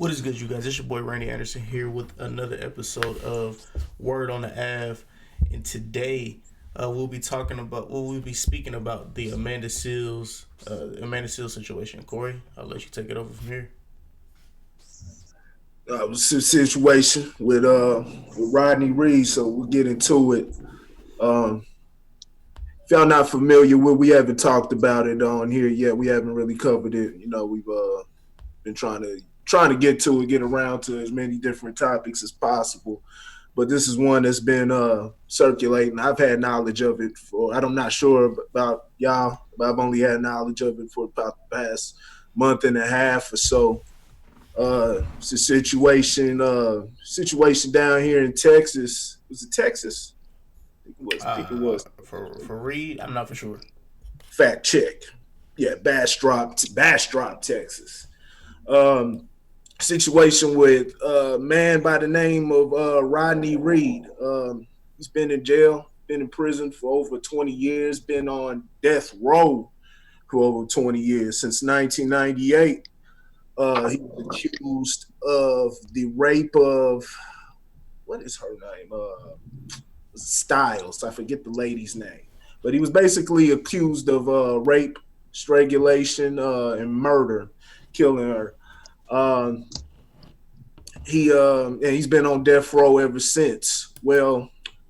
What is good, you guys? It's your boy Randy Anderson here with another episode of Word on the Ave, and today we'll be speaking about the Amanda Seals situation. Corey, I'll let you take it over from here. Was a situation with Rodney Reed, so we'll get into it. Um, if y'all not familiar with, we haven't talked about it on here yet. We haven't really covered it. We've been trying to get to it, get around to as many different topics as possible. But this is one that's been circulating. I've had knowledge of it for. I'm not sure about y'all, but I've only had knowledge of it for about the past month and a half or so. It's a situation down here in Texas. Was it Texas? I think it was. For Reed, I'm not for sure. Fact check. Yeah, Bastrop, Texas. Situation with a man by the name of Rodney Reed. He's been in jail, been in prison for over 20 years, been on death row for over 20 years since 1998. He was accused of the rape of what is her name? Styles. I forget the lady's name, but he was basically accused of rape, strangulation, and murder, killing her. Um, he's been on death row ever since. Well,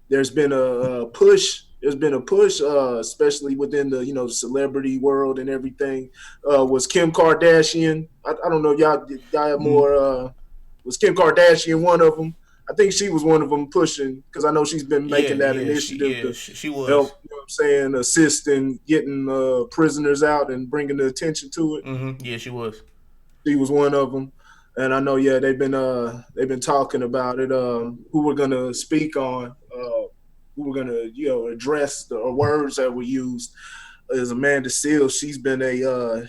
there's been a push. There's been a push, especially within the celebrity world and everything. Was Kim Kardashian? I don't know. Y'all have more. Was Kim Kardashian one of them? I think she was one of them pushing because I know she's been making that initiative to she was. help. You know what I'm saying, assist in getting prisoners out and bringing the attention to it. Mm-hmm. Yeah, she was. She was one of them, and I know. Yeah, they've been talking about it. Who we're gonna speak on? Who we're gonna address the words that were used is Amanda Seals. She's been I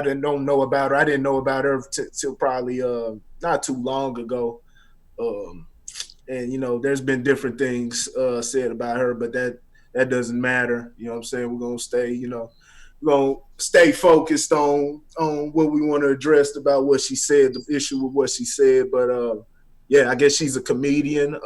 don't know about her. I didn't know about her till probably not too long ago. Um, and there's been different things said about her, but that doesn't matter. You know what I'm saying? We're gonna stay. We're gonna stay focused on what we want to address about what she said, the issue with what she said. But yeah, I guess she's a comedian.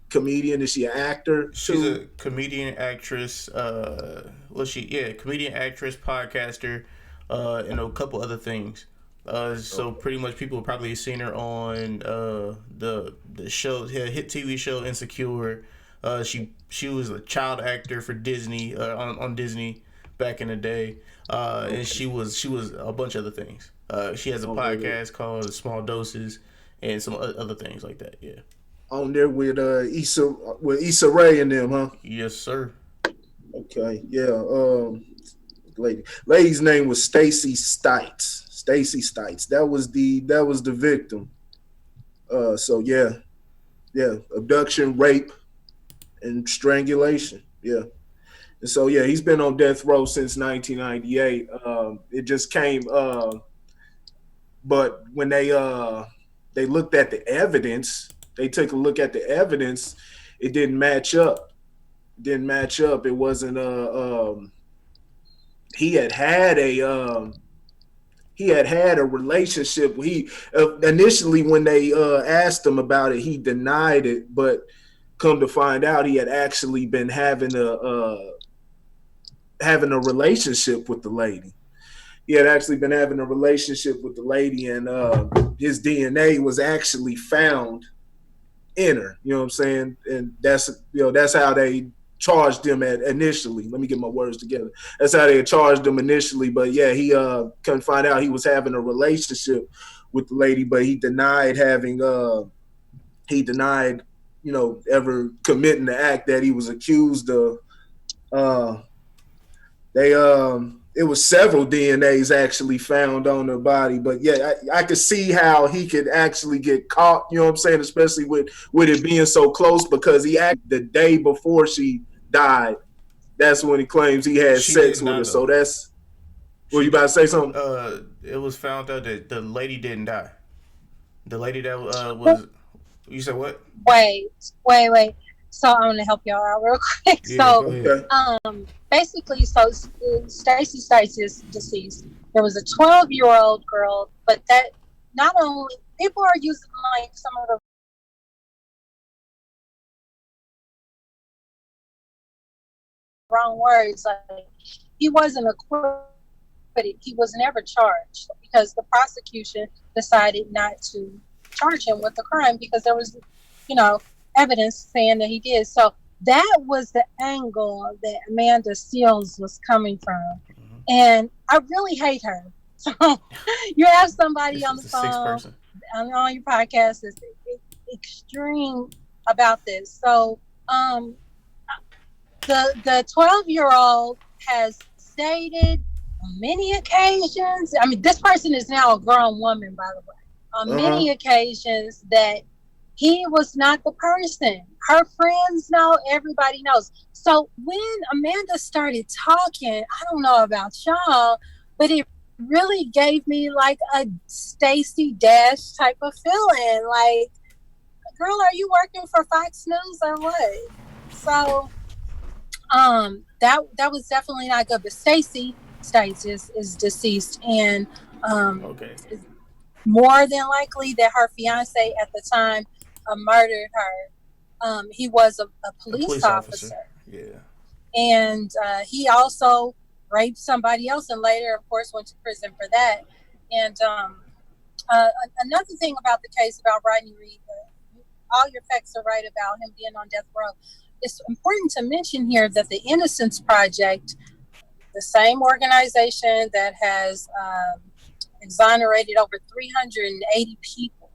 Comedian, is she an actor She's too? a comedian, actress. Comedian, actress, podcaster, and a couple other things. So Okay. pretty much people have probably seen her on the show, hit TV show Insecure. She was a child actor for Disney on Disney back in the day, and Okay. she was a bunch of other things. She has a On podcast called Small Doses and some other things like that. Yeah. there with Issa Rae and them, huh? Yes, sir. Okay, yeah. Lady's name was Stacy Stites. Stacy Stites. That was the victim. So yeah, yeah, abduction, rape, and strangulation. Yeah, and so yeah, he's been on death row since 1998. It just came, but when they looked at the evidence, they took a look at the evidence. It didn't match up. Didn't match up. It wasn't he had had a relationship. He initially, when they asked him about it, he denied it, but come to find out, he had actually been having a relationship with the lady. He had actually been having a relationship with the lady, and his DNA was actually found in her. You know what I'm saying? And that's how they charged him at initially. Let me get my words together. That's how they charged him initially. But yeah, he couldn't find out he was having a relationship with the lady, but he denied ever committing the act that he was accused of. Uh, they It was several DNAs actually found on her body, but yeah, I could see how he could actually get caught. You know what I'm saying, especially with it being so close, because he acted the day before she died. That's when he claims he had She did sex with her. not So though. that's. Were She you about did. to say something? It was found out that the lady didn't die. The lady that was. You said what? Wait, wait. So I'm gonna help y'all out real quick. Yeah, go So, ahead. Okay. basically, Stacy Stites is deceased. There was a 12-year-old girl, but that not only people are using like some of the wrong words, like he wasn't acquitted, he was never charged because the prosecution decided not to charge him with the crime because there was, evidence saying that he did. So that was the angle that Amanda Seals was coming from. Hmm. And I really hate her. So you have somebody This on is the the sixth phone person. on your podcast that's extreme about this. So the 12-year old has stated on many occasions. I mean, this person is now a grown woman, by the way. On Uh huh. many occasions that he was not the person. Her friends know, everybody knows. So when Amanda started talking, I don't know about y'all, but it really gave me like a Stacey Dash type of feeling. Like, girl, are you working for Fox News or what? So that was definitely not good. But Stacey Stites is deceased, and um, Okay. it's more than likely that her fiance at the time murdered her. He was a A police police officer. officer, Yeah. and he also raped somebody else, and later, of course, went to prison for that. And another thing about the case about Rodney Reed, all your facts are right about him being on death row. It's important to mention here that the Innocence Project, the same organization that has exonerated over 380 people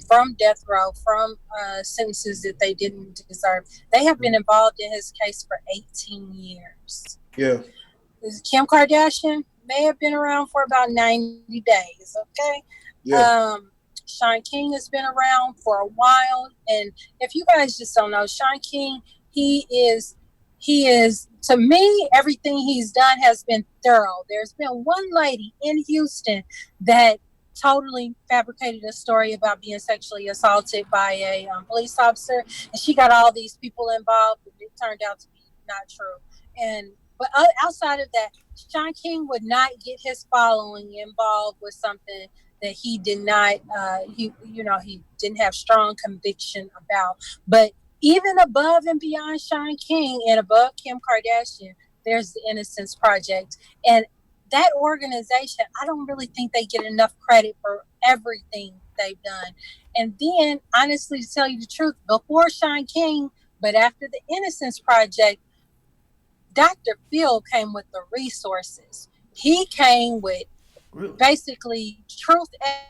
from death row, from sentences that they didn't deserve, they have been involved in his case for 18 years. Yeah. Kim Kardashian may have been around for about 90 days, okay? Yeah. Um, Sean King has been around for a while, and if you guys just don't know, Sean King, he is to me, everything he's done has been thorough. There's been one lady in Houston that totally fabricated a story about being sexually assaulted by a police officer, and she got all these people involved, but it turned out to be not true. And but outside of that, Sean King would not get his following involved with something that he did not he didn't have strong conviction about. But even above and beyond Sean King and above Kim Kardashian, there's the Innocence Project. And that organization, I don't really think they get enough credit for everything they've done. And then, honestly, to tell you the truth, before Sean King, but after the Innocence Project, Dr. Phil came with the resources. He came with Really? basically truth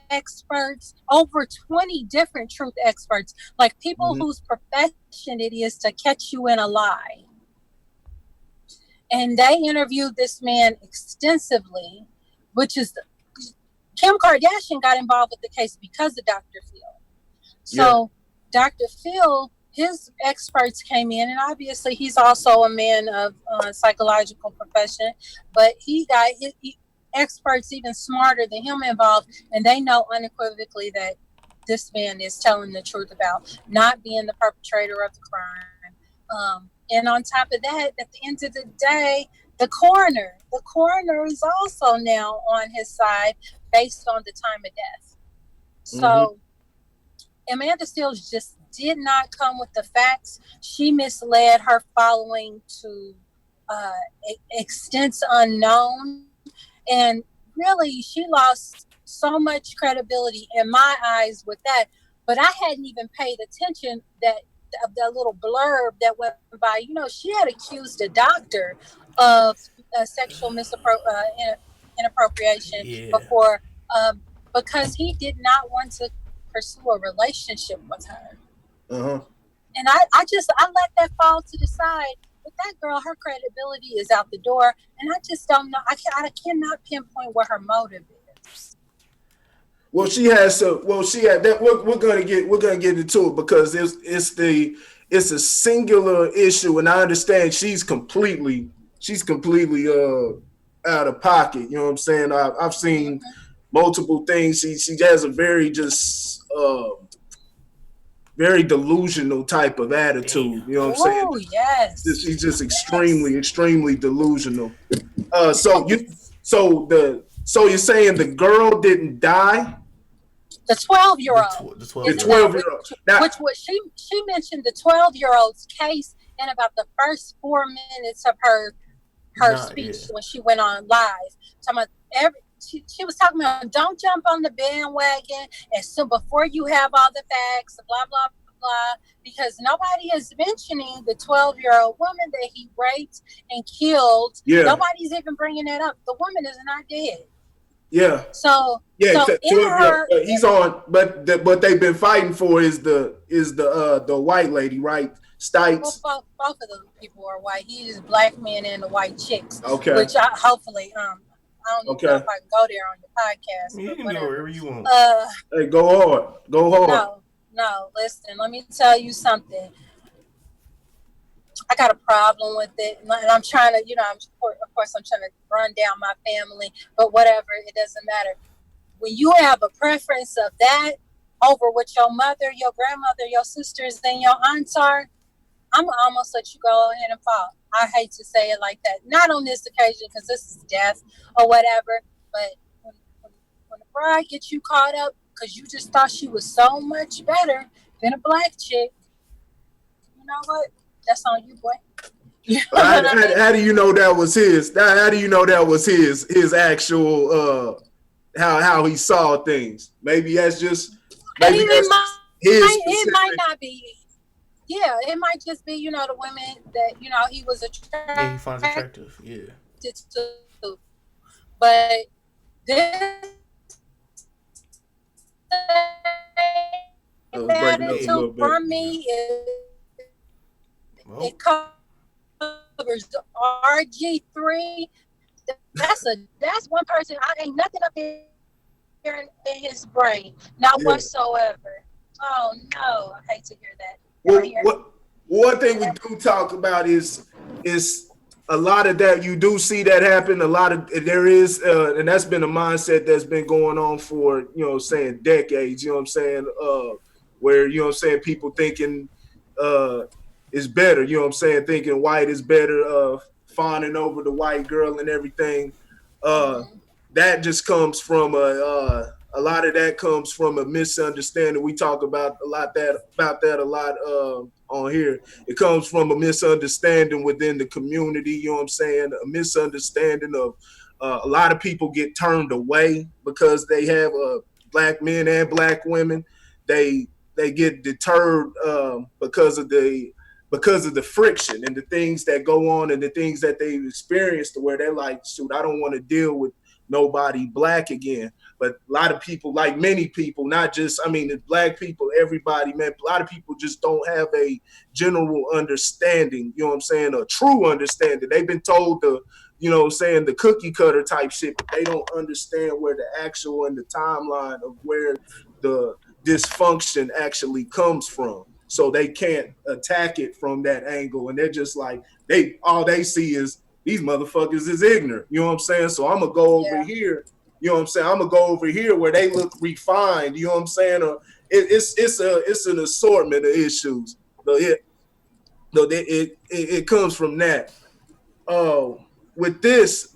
experts, over 20 different truth experts, like people Mm-hmm. whose profession it is to catch you in a lie. And they interviewed this man extensively, which is Kim Kardashian got involved with the case because of Dr. Phil. Yeah. So Dr. Phil, his experts came in, and obviously he's also a man of psychological profession, but he got experts even smarter than him involved, and they know unequivocally that this man is telling the truth about not being the perpetrator of the crime. And on top of that, at the end of the day, the coroner is also now on his side based on the time of death. Mm-hmm. So Amanda Stills just did not come with the facts. She misled her following to extents unknown. And really, she lost so much credibility in my eyes with that. But I hadn't even paid attention that of that little blurb that went by. She had accused a doctor of sexual inappropriation Yeah. before, because he did not want to pursue a relationship with her. Uh-huh. And I let that fall to the side. But that girl, her credibility is out the door, and I just don't know. I cannot pinpoint what her motive is. Well, she has so. Well, she had that. We're gonna get into it because it's a singular issue, and I understand she's completely out of pocket. You know what I'm saying? I've seen Mm-hmm. multiple things. She has a very just very delusional type of attitude. Damn. You know what I'm saying? Oh yes, She's just yes, extremely delusional. So you yes. so you're saying the girl didn't die? The 12-year-old The The 12 is year old. 12-year-old. Now, which was she mentioned the 12-year-old's case in about the first 4 minutes of her Nah, yeah. speech when she went on live. Talking about she was talking about don't jump on the bandwagon and so before you have all the facts, blah blah blah, because nobody is mentioning the 12-year-old woman that he raped and killed. yeah, Nobody's even bringing that up. The woman is not dead. yeah. Yeah, So in 12-year-old. her, He's on, but what they've been fighting for is the white lady, right? well, Stites. both of the people are white. He is black men and the white chicks, Okay, which I hopefully I don't even know okay. if I can go there on your podcast, You but can go whatever. wherever you want. Uh, Hey, go hard, go hard. no. Listen, let me tell you something. I got a problem with it, and I'm trying to, of course, I'm trying to run down my family, but whatever, it doesn't matter. When you have a preference of that over what your mother, your grandmother, your sisters, and your aunts are, I'm gonna almost let you go ahead and fall. I hate to say it like that. Not on this occasion because this is death or whatever. But when the bride gets you caught up because you just thought she was so much better than a black chick, you know what? That's on you, boy. You know what I mean? How do you know that was his? How do you know that was his actual how he saw things? Maybe that's just his It might specific. not be. Yeah, it might just be, the women that, he was Yeah, he attracted finds attractive. Yeah. to. But this I was breaking up a Yeah. attitude little bit. from Yeah. me, Well, it covers RG3. That's one person. I ain't nothing up there in his brain, not Yeah. whatsoever. Oh no, I hate to hear that. Well, Hear one thing we do talk about is a lot of that. You do see that happen. A lot of there is, and that's been a mindset that's been going on for saying decades. You know what I'm saying? Where people thinking is better. You know what I'm saying? Thinking white is better. Fawning over the white girl and everything. Uh, mm-hmm. that just comes from a lot of that comes from a misunderstanding. We talk about that a lot on here. It comes from a misunderstanding within the community. You know what I'm saying? A misunderstanding of a lot of people get turned away because they have black men and black women. They get deterred because of the friction and the things that go on and the things that they've experienced, where they're like, shoot, I don't want to deal with nobody black again. But a lot of people, like many people, not just, black people, everybody, man, a lot of people just don't have a general understanding, you know what I'm saying, a true understanding. They've been told the cookie cutter type shit, but they don't understand where the actual and the timeline of where the dysfunction actually comes from. So they can't attack it from that angle. And they're just like, all they see is these motherfuckers is ignorant. You know what I'm saying? So I'm gonna go over Yeah. here. You know what I'm saying? I'm gonna go over here where they look refined. You know what I'm saying? Or it's an assortment of issues. But it comes from that. Oh, with this,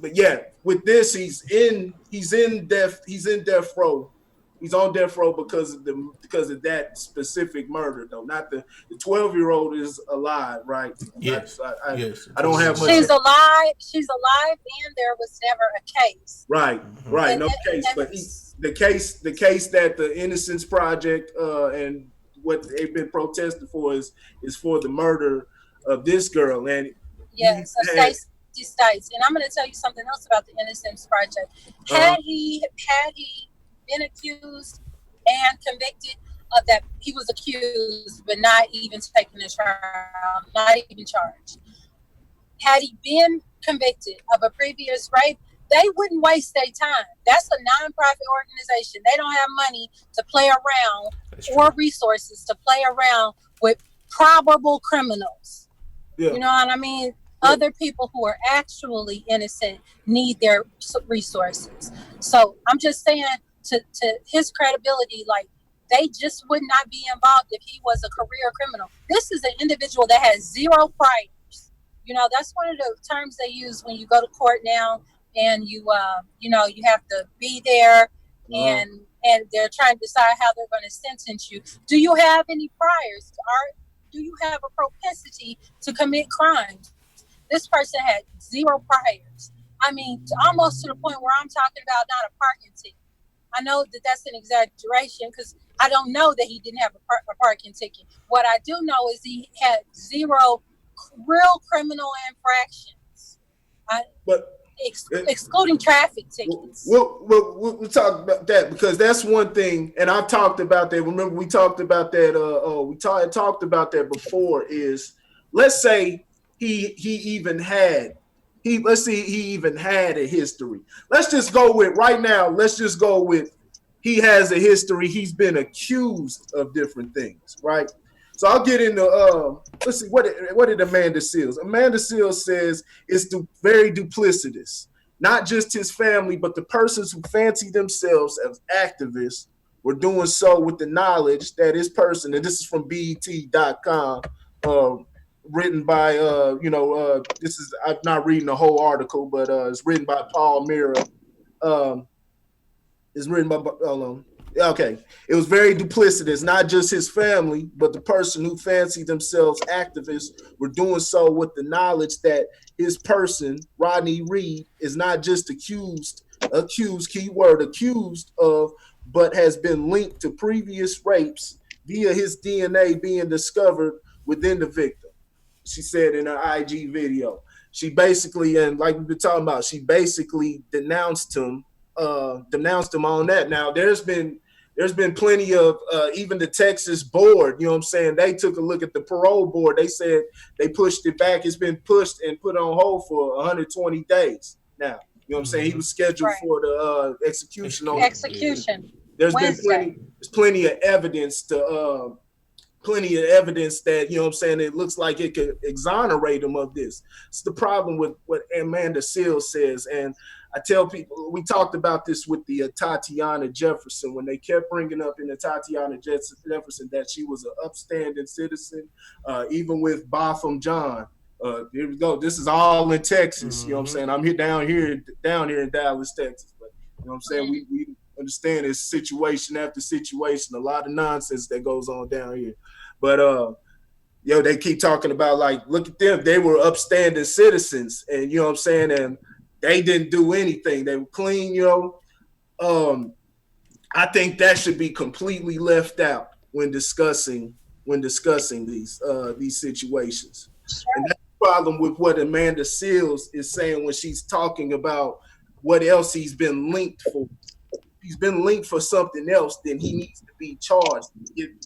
he's in death row. He's on death row because of that specific murder, though. Not the 12-year-old is alive, right? yes. Yes. I don't have much. She's alive. She's alive, and there was never a case. Right, Mm-hmm. right, no case, but the case that the Innocence Project and what they've been protesting for is for the murder of this girl, and Yes, of Stacey Stites. And I'm going to tell you something else about the Innocence Project. Had he been accused and convicted of that, he was accused, but not even taken to trial, not even charged. Had he been convicted of a previous rape, they wouldn't waste their time. That's a nonprofit organization. They don't have money to play around or resources to play around with probable criminals. Yeah. You know what I mean? Yeah. Other people who are actually innocent need their resources. So I'm just saying to his credibility, like, they just would not be involved if he was a career criminal. This is an individual that has zero priors. That's one of the terms they use when you go to court now, and you have to be there and they're trying to decide how they're going to sentence you. Do you have any priors? Do you have a propensity to commit crimes? This person had zero priors. I mean, almost to the point where I'm talking about not a parking ticket. I know that that's an exaggeration because I don't know that he didn't have a parking ticket. What I do know is he had zero real criminal infractions. But excluding traffic tickets. We'll talk about that because that's one thing, and I've talked about that. Remember, we talked about that. Talked about that before. Is let's say he even had let's see he even had a history. Let's just go with right now. Let's just go with he has a history. He's been accused of different things, right? So I'll get into let's see what did Amanda Seales? Amanda Seales says it's very duplicitous. Not just his family, but the persons who fancy themselves as activists were doing so with the knowledge that his person, and this is from BET.com, written by this is I'm not reading the whole article, but it's written by Paul Mira. It's written by okay. It was very duplicitous. Not just his family, but the person who fancied themselves activists were doing so with the knowledge that his person, Rodney Reed, is not just accused, keyword accused of, but has been linked to previous rapes via his DNA being discovered within the victim. She said in her IG video. She basically, and like we've been talking about, she basically denounced him on that. Now there's been plenty of even the Texas board, you know what I'm saying? They took a look at the parole board. They said they pushed it back. It's been pushed and put on hold for 120 days now. You know what I'm saying? He was scheduled for the execution. There's plenty of evidence that, you know what I'm saying, it looks like it could exonerate him of this. It's the problem with what Amanda Seales says. And I tell people, we talked about this with the Tatiana Jefferson when they kept bringing up in the Tatiana Jefferson that she was an upstanding citizen, even with Botham John. Here we go. This is all in Texas. You know what I'm saying? I'm down here in Dallas, Texas. But you know what I'm saying? We understand it's situation after situation, a lot of nonsense that goes on down here. But they keep talking about, like, look at them. They were upstanding citizens, and you know what I'm saying, and they didn't do anything. They were clean, I think that should be completely left out when discussing these situations. And that's the problem with what Amanda Seales is saying when she's talking about what else he's been linked for. He's been linked for something else, then he needs to be charged,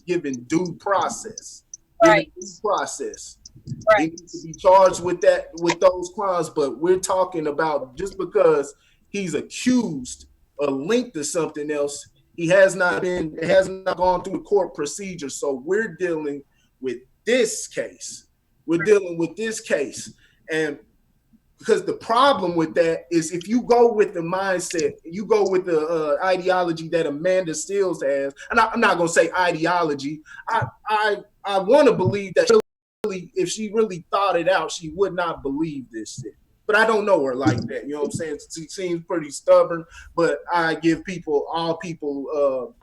given due process. Right. He needs to be charged with those crimes. But we're talking about just because he's accused or linked to something else, it has not gone through the court procedure. So we're dealing with this case. And because the problem with that is if you go with the mindset, you go with the ideology that Amanda Seales has, and I'm not going to say ideology. I want to believe that if she really thought it out, she would not believe this shit. But I don't know her like that. You know what I'm saying? She seems pretty stubborn, but I give all people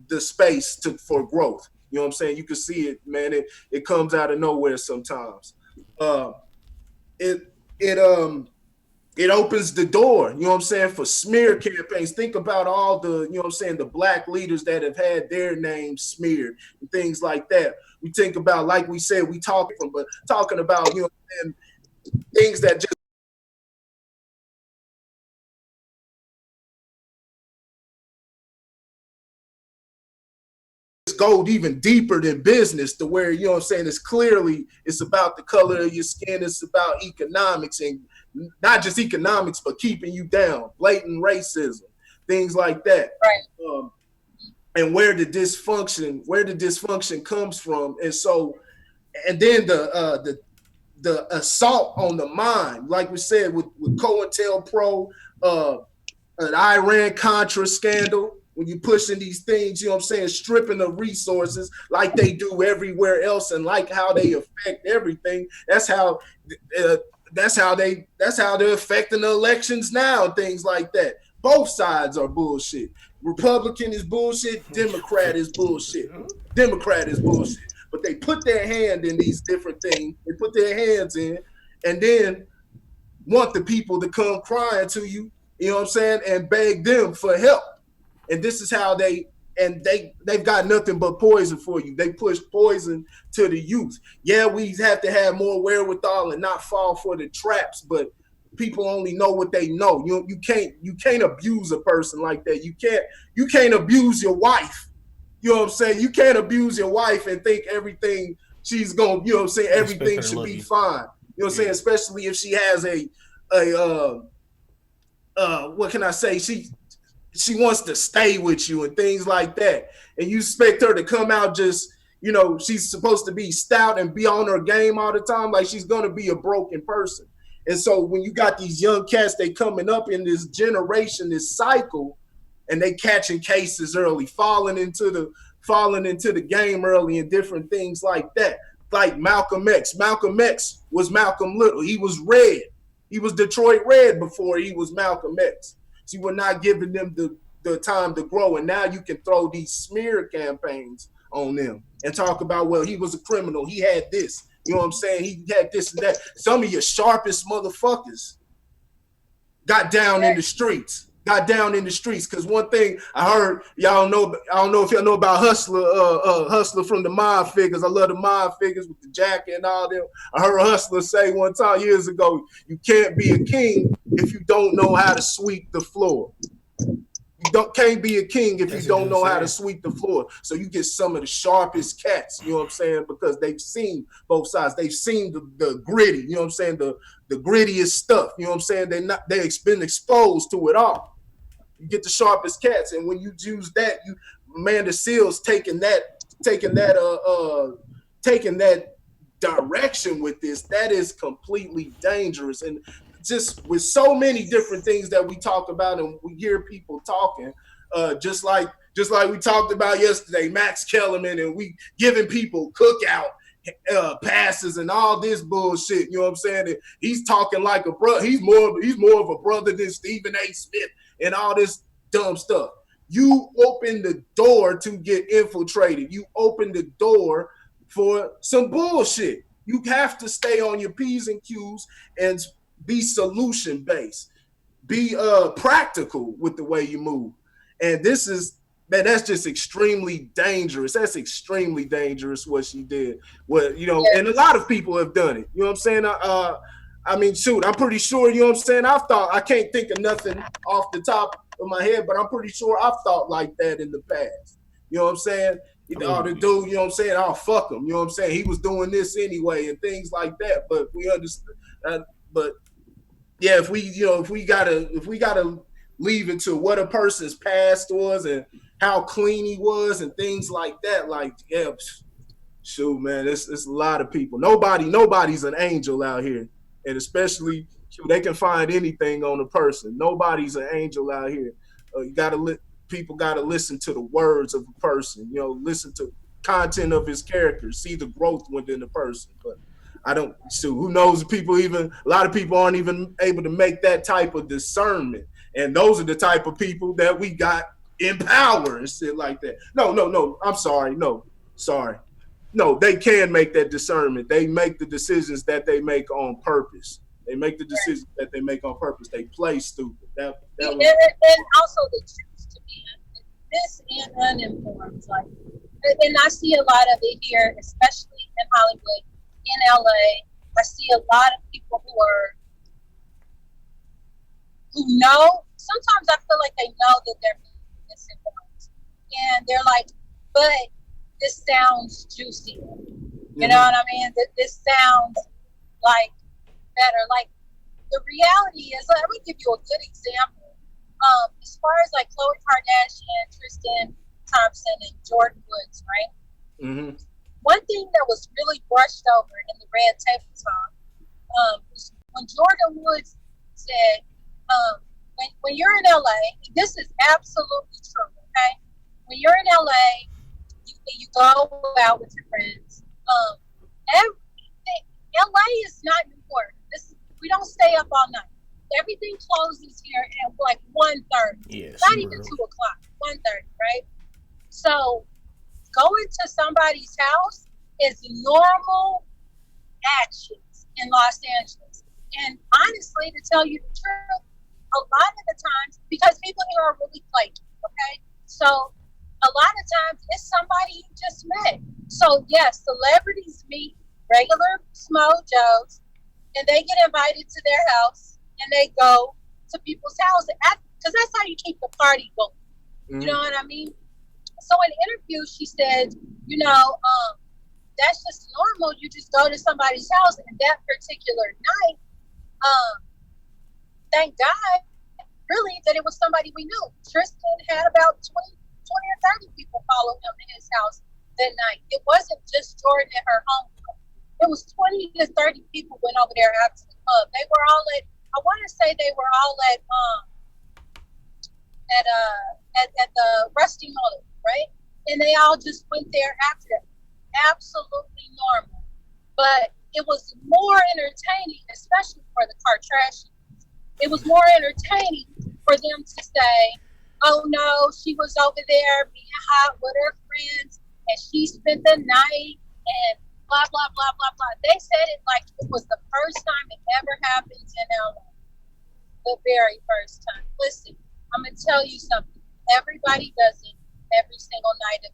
the space for growth. You know what I'm saying? You can see it, man. It comes out of nowhere sometimes. It opens the door, you know what I'm saying, for smear campaigns. Think about all the, you know what I'm saying, the black leaders that have had their names smeared and things like that. We think about, like we said, talking about, you know what I'm saying, things that just go even deeper than business, to where, you know what I'm saying, it's about the color of your skin, it's about economics, and not just economics, but keeping you down, blatant racism, things like that. Right. And where the dysfunction comes from. And so, and then the assault on the mind, like we said, with COINTELPRO, an Iran-Contra scandal, when you're pushing these things, you know what I'm saying, stripping the resources like they do everywhere else, and like how they affect everything. That's how they're affecting the elections now, and things like that. Both sides are bullshit. Republican is bullshit. Democrat is bullshit. Democrat is bullshit. But they put their hand in these different things. They put their hands in, and then want the people to come crying to you, you know what I'm saying, and beg them for help. And this is how they've got nothing but poison for you. They push poison to the youth. Yeah, we have to have more wherewithal and not fall for the traps, but people only know what they know. You can't abuse a person like that. You can't abuse your wife. You know what I'm saying? You can't abuse your wife and think everything she's going, you know what I'm saying, everything should be fine. You know what I'm saying? Especially if she has what can I say? She wants to stay with you and things like that. And you expect her to come out just, you know, she's supposed to be stout and be on her game all the time. Like she's going to be a broken person. And so when you got these young cats, they coming up in this generation, this cycle, and they catching cases early, falling into the game early and different things like that. Like Malcolm X. Malcolm X was Malcolm Little. He was red. He was Detroit Red before he was Malcolm X. So you were not giving them the time to grow. And now you can throw these smear campaigns on them and talk about, well, he was a criminal. He had this. You know what I'm saying? He had this and that. Some of your sharpest motherfuckers got down in the streets. Because one thing I heard, y'all know, I don't know if y'all know about Hustler from the Mob Figures. I love the Mob Figures with the jacket and all them. I heard Hustler say one time years ago, you can't be a king if you don't know how to sweep the floor. Can't be a king if you don't know how to sweep the floor. So you get some of the sharpest cats, you know what I'm saying? Because they've seen both sides. They've seen the gritty, you know what I'm saying? The grittiest stuff, you know what I'm saying? They've been exposed to it all. You get the sharpest cats, and when you use that, Amanda Seals taking that direction with this, that is completely dangerous. And just with so many different things that we talk about and we hear people talking, just like we talked about yesterday, Max Kellerman, and we giving people cookout passes and all this bullshit. You know what I'm saying? And he's talking like a brother. He's more of a brother than Stephen A. Smith and all this dumb stuff. You open the door to get infiltrated. You open the door for some bullshit. You have to stay on your P's and Q's and be solution based. Be practical with the way you move. And this is, man, that's just extremely dangerous. That's extremely dangerous what she did. What, you know, and a lot of people have done it. You know what I'm saying? I mean, shoot, I'm pretty sure, you know what I'm saying? I can't think of nothing off the top of my head, but I'm pretty sure I've thought like that in the past. You know what I'm saying? Oh, the dude, you know what I'm saying? Oh, fuck him. You know what I'm saying? He was doing this anyway and things like that. But we understand. But yeah, if we gotta leave it to what a person's past was and how clean he was and things like that, like, yeah, shoot, man, it's a lot of people. Nobody's an angel out here. And especially, they can find anything on a person. Nobody's an angel out here. People got to listen to the words of a person. You know, listen to content of his character, see the growth within the person. But who knows? A lot of people aren't even able to make that type of discernment. And those are the type of people that we got in power and shit like that. No. I'm sorry. Sorry. No, they can make that discernment. They make the decisions that they make on purpose. They make the decisions that they make on purpose. They play stupid. And also the truth to be this and uninformed. Like, and I see a lot of it here, especially in Hollywood, in LA. I see a lot of people who know. Sometimes I feel like they know that they're misinformed, and they're like, but this sounds juicy. You know what I mean? This sounds like better. Like, the reality is, let me give you a good example. As far as like Khloe Kardashian, Tristan Thompson, and Jordan Woods, right? Mm-hmm. One thing that was really brushed over in the red table talk was when Jordan Woods said, when you're in LA, this is absolutely true, okay? When you're in LA, you go out with your friends. LA is not New York. We don't stay up all night. everything closes here at like 1:30. Yeah, Not super even early. 2 o'clock. 1:30, right? So going to somebody's house is normal actions in Los Angeles. And honestly, to tell you the truth, a lot of the times, because people here are really flaky, okay? So a lot of times it's somebody you just met. So yes, celebrities meet regular Smo Joes and they get invited to their house and they go to people's house because that's how you keep the party going. You know what I mean? So in the interview, she said, you know, that's just normal. You just go to somebody's house, and that particular night, um, thank God, really, that it was somebody we knew. Tristan had about 20 or 30 people follow him in his house that night. It wasn't just Jordan and her home. It was 20 to 30 people went over there after the club. They were all I want to say they were all at the Rusty Mullet, right? And they all just went there after that. Absolutely normal. But it was more entertaining, especially for the Kardashians. It was more entertaining for them to say, oh no, she was over there being hot with her friends and she spent the night and blah, blah, blah, blah, blah. They said it like it was the first time it ever happened in LA. The very first time. Listen, I'm going to tell you something. Everybody does it every single night.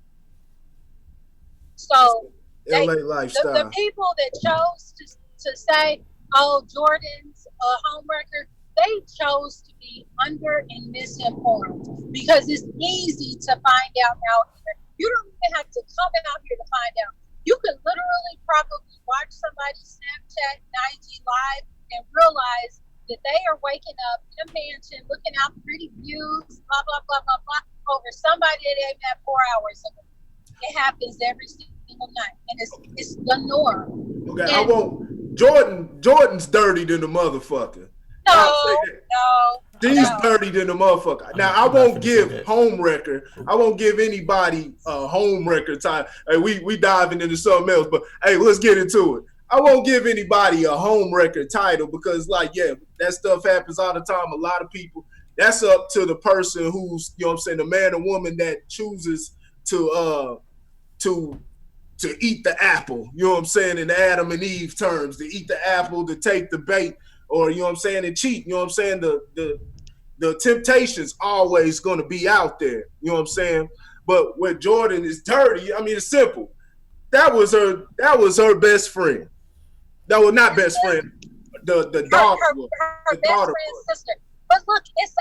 So LA the lifestyle. people that chose to say, oh, Jordan's a homewrecker, they chose to be under and misinformed because it's easy to find out here. You don't even have to come out here to find out. You can literally probably watch somebody's Snapchat and IG live and realize that they are waking up in a mansion, looking out pretty views, blah, blah, blah, blah, blah, over somebody that they met 4 hours ago. It happens every single night, and it's the norm. Okay, and I won't. Jordan's dirty than the motherfucker. I'll say that. She's no. dirty than the motherfucker. Now I I'm not won't finna say give that. home wrecker. I won't give anybody a home wrecker time. Hey, we diving into something else, but hey, let's get into it. I won't give anybody a home wrecker title because, like, yeah, that stuff happens all the time. A lot of people. That's up to the person who's, you know what I'm saying, the man or woman that chooses to to eat the apple, you know what I'm saying, in the Adam and Eve terms, to eat the apple, to take the bait, or, you know what I'm saying, and cheat, you know what I'm saying, the temptation's always going to be out there, you know what I'm saying, but when Jordan is dirty, I mean, it's simple. That was her best friend. That was not best friend. The daughter was. Her The best daughter friend's was. sister. But look, it's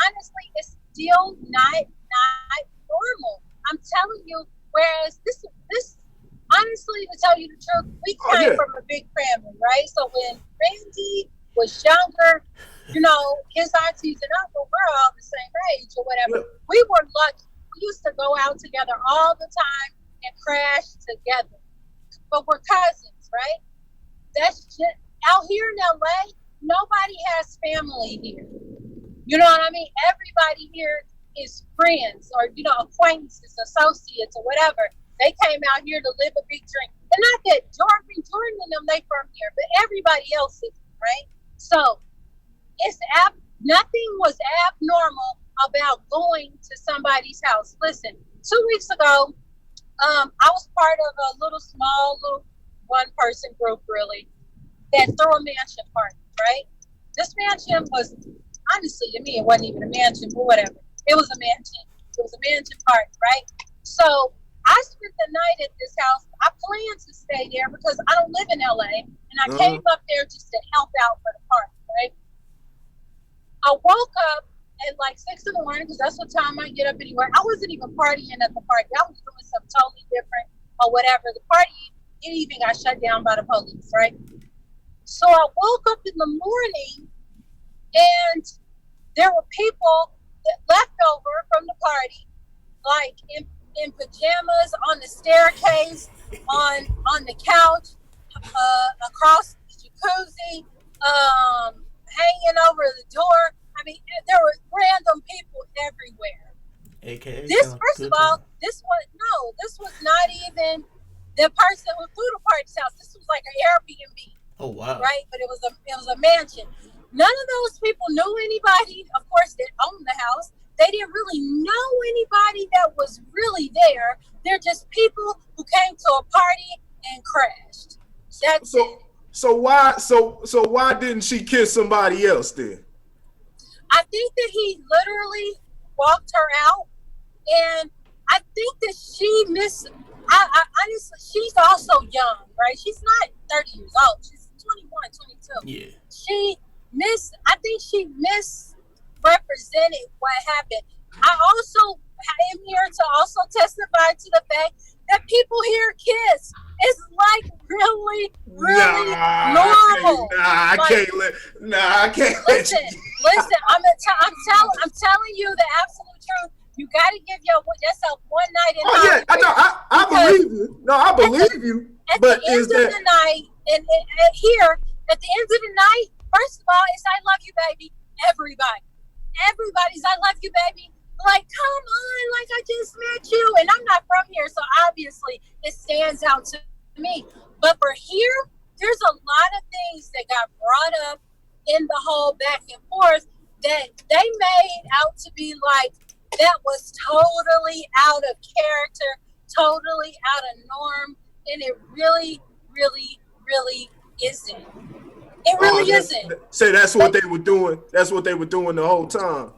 honestly, it's still not normal. I'm telling you. Whereas this honestly, to tell you the truth, we Oh came yeah. from a big family, right? So when Randy was younger, you know, his aunties and uncle were all the same age or whatever. Yeah. We were lucky. We used to go out together all the time and crash together. But we're cousins, right? That's just out here in LA, nobody has family here. You know what I mean? Everybody here is friends or, you know, acquaintances, associates or whatever. They came out here to live a big dream. And not that Jordan and them, they from here, but everybody else is, right? So nothing was abnormal about going to somebody's house. Listen, 2 weeks ago, I was part of a little one person group really that threw a mansion party, right? This mansion was, honestly, to me, it wasn't even a mansion, but whatever. It was a mansion. It was a mansion party, right? So I spent the night at this house. I planned to stay there because I don't live in LA, and I came up there just to help out for the party, right? I woke up at like 6 in the morning because that's what time I get up anywhere. I wasn't even partying at the party. I was doing something totally different or whatever. The party, it even got shut down by the police, right? So I woke up in the morning and there were people that left over from the party, like in pajamas on the staircase, on the couch, across the jacuzzi, hanging over the door. I mean, there were random people everywhere. AKA. First of all, this was not even the person who threw the party's house. This was like an Airbnb. Oh wow. Right, but it was a mansion. None of those people knew anybody, of course, that owned the house. They didn't really know anybody that was really there. They're just people who came to a party and crashed. That's it. So why didn't she kiss somebody else then? I think that he literally walked her out, and I think that she missed. I honestly, she's also young, right? She's not 30 years old. She's 21, 22. Yeah. She I think she misrepresented what happened. I also am here to also testify to the fact that people here kiss. It's like really, really normal. I can't Listen, listen. I'm telling you the absolute truth. You got to give yourself one night in. Oh yeah, I know. I believe you. No, I believe you. At but the end of the night, and here at the end of the night, first of all, it's I love you, baby. Everybody's I love you, baby. Like, come on, like I just met you, and I'm not from here, so obviously it stands out to me. But for here, there's a lot of things that got brought up in the whole back and forth that they made out to be like that was totally out of character, totally out of norm, and it really, really, really isn't. It really isn't. Say that's what they were doing. That's what they were doing the whole time.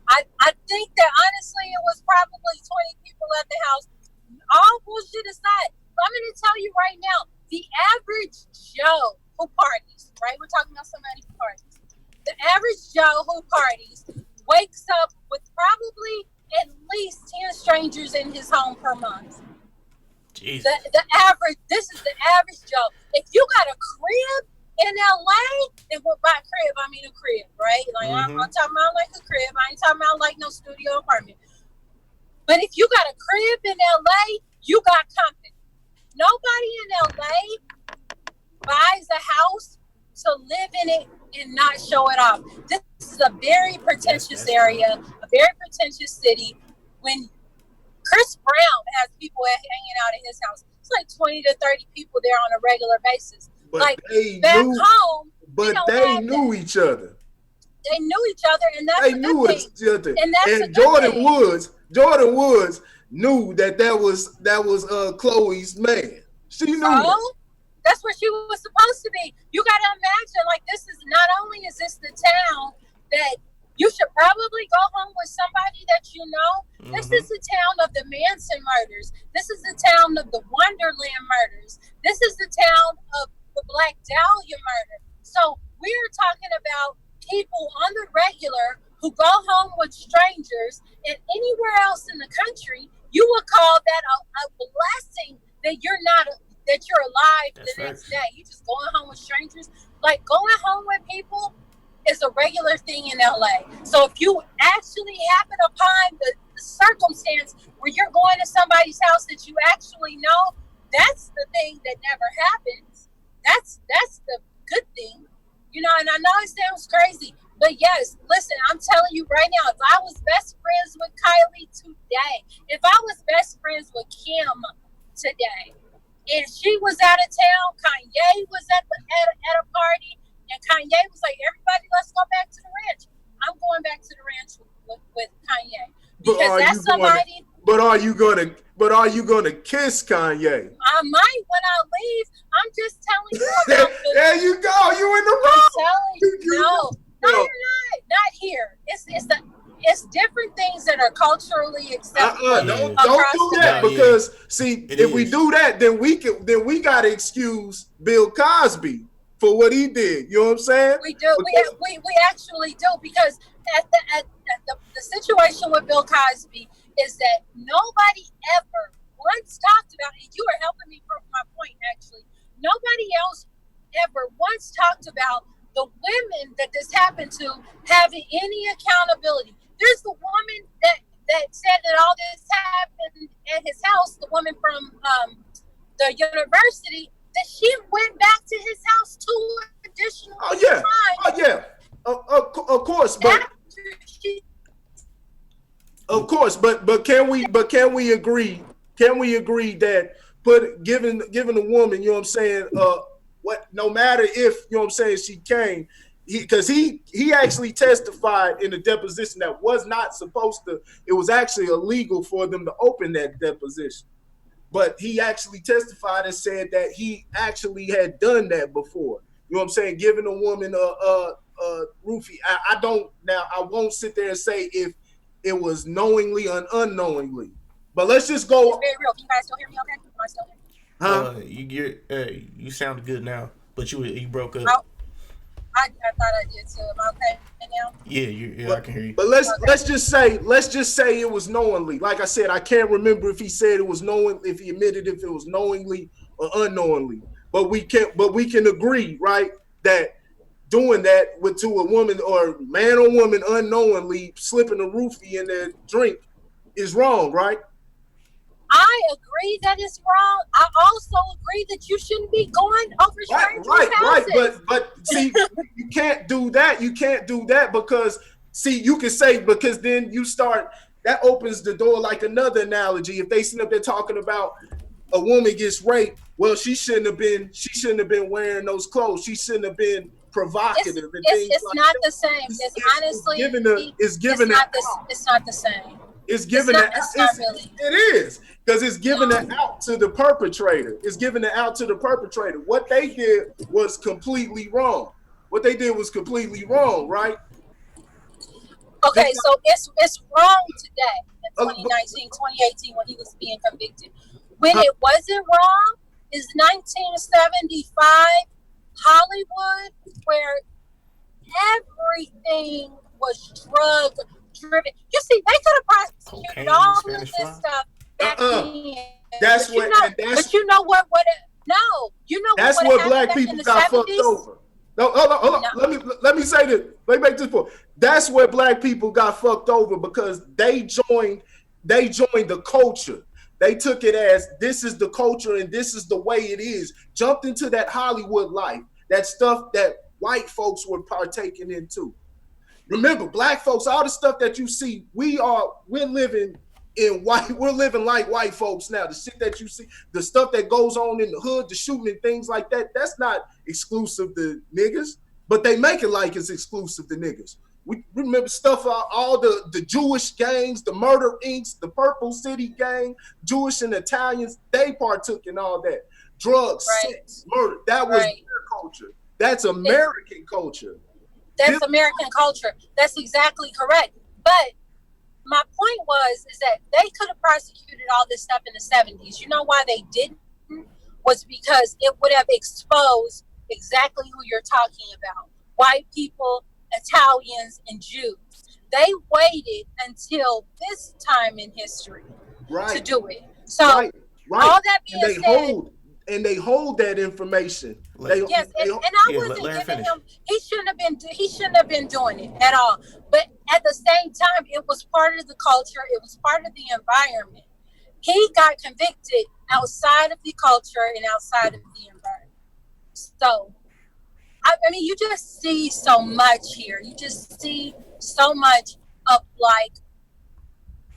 I think that honestly it was probably 20 people at the house. All bullshit aside, I'm going to tell you right now, the average Joe who parties, right? We're talking about somebody who parties. The average Joe who parties wakes up with probably at least 10 strangers in his home per month. Jesus. This is the average Joe. If you got a crib in LA, and by crib, I mean a crib, right? Like, I'm not talking about like a crib. I ain't talking about like no studio apartment. But if you got a crib in LA, you got company. Nobody in LA buys a house to live in it and not show it off. This is a very pretentious area, a very pretentious city. When Chris Brown has people hanging out in his house, it's like 20 to 30 people there on a regular basis. But like they back knew, home, but they knew each other. They knew each other, and that's they a knew good thing. each other. And that's and Jordan Woods knew that was Chloe's man. She knew that. That's what she was supposed to be. You got to imagine, like, this is not only is this the town that you should probably go home with somebody that you know. Mm-hmm. This is the town of the Manson murders. This is the town of the Wonderland murders. This is the town of the Black Dahlia murder. So we're talking about people on the regular who go home with strangers, and anywhere else in the country, you would call that a blessing that you're alive the next day. You just going home with strangers. Like, going home with people is a regular thing in LA. So if you actually happen upon the circumstance where you're going to somebody's house that you actually know, that's the thing that never happens. That's the good thing. You know, and I know it sounds crazy, but yes, listen, I'm telling you right now, if I was best friends with Kylie today, if I was best friends with Kim today, and she was out of town, Kanye was at a party, and Kanye was like, everybody, let's go back to the ranch. I'm going back to the ranch with Kanye. Because that's somebody. But are you gonna kiss Kanye? I might when I leave. I'm just telling you about there you go. You in the wrong. I'm telling you. No, you're not. Not here. It's different things that are culturally acceptable. Don't do that, because see, if we do that, then we gotta excuse Bill Cosby for what he did. You know what I'm saying? We do. We actually do, because at the situation with Bill Cosby is that nobody ever once talked about, and you are helping me prove my point, actually. Nobody else ever once talked about the women that this happened to having any accountability. There's the woman that said that all this happened at his house, the woman from the university, that she went back to his house 2 additional times. Of course, but of course, but can we agree? Can we agree that giving a woman, you know what I'm saying, what no matter if, you know what I'm saying, she came, because he actually testified in a deposition that was not supposed to. It was actually illegal for them to open that deposition. But he actually testified and said that he actually had done that before. You know what I'm saying? Giving a woman a roofie. I don't now. I won't sit there and say if it was knowingly or unknowingly. But let's just go. It's very real. Can you guys still hear me? Okay. Am I still here? You sound good now, but you broke up. Oh, I thought I did too. Am I okay now? Yeah, I can hear you. But let's just say it was knowingly. Like I said, I can't remember if he said it was knowing, if he admitted if it was knowingly or unknowingly. But we can agree, right, that doing that to a woman or man or woman unknowingly slipping a roofie in their drink is wrong, right? I agree that it's wrong. I also agree that you shouldn't be going over strangers' houses. Right. But see, you can't do that. You can't do that because see, you can say because then you start that opens the door like another analogy. If they sit up there talking about a woman gets raped, well, she shouldn't have been wearing those clothes. She shouldn't have been provocative. It's not the same. It's honestly, it's not the same. It's giving it is because it's giving it out to the perpetrator. It's giving it out to the perpetrator. What they did was completely wrong. Right? Okay, so it's wrong today in 2019, 2018 when he was being convicted. When it wasn't wrong is 1975 Hollywood, where everything was drug driven. You see, they could have prosecuted all of this stuff back then. That's what black people got fucked over. No, hold on. No. Let me say this. Let me make this point. That's where black people got fucked over because they joined the culture. They took it as this is the culture and this is the way it is. Jumped into that Hollywood life, that stuff that white folks were partaking into. Remember, black folks, all the stuff that you see, we're living like white folks now. The shit that you see, the stuff that goes on in the hood, the shooting and things like that, that's not exclusive to niggas, but they make it like it's exclusive to niggas. We remember stuff, all the Jewish gangs, the Murder Incs., the Purple City Gang, Jewish and Italians, they partook in all that. Drugs, sex, murder, that was their culture. That's American culture. That's American culture. That's exactly correct. But my point is that they could have prosecuted all this stuff in the 70s. You know why they didn't? Was because it would have exposed exactly who you're talking about. White people, Italians, and Jews. They waited until this time in history to do it. So all that being said, they hold that information. And I wasn't giving him. He shouldn't have been doing it at all. But at the same time, it was part of the culture. It was part of the environment. He got convicted outside of the culture and outside of the environment. So, I mean, you just see so much here. You just see so much of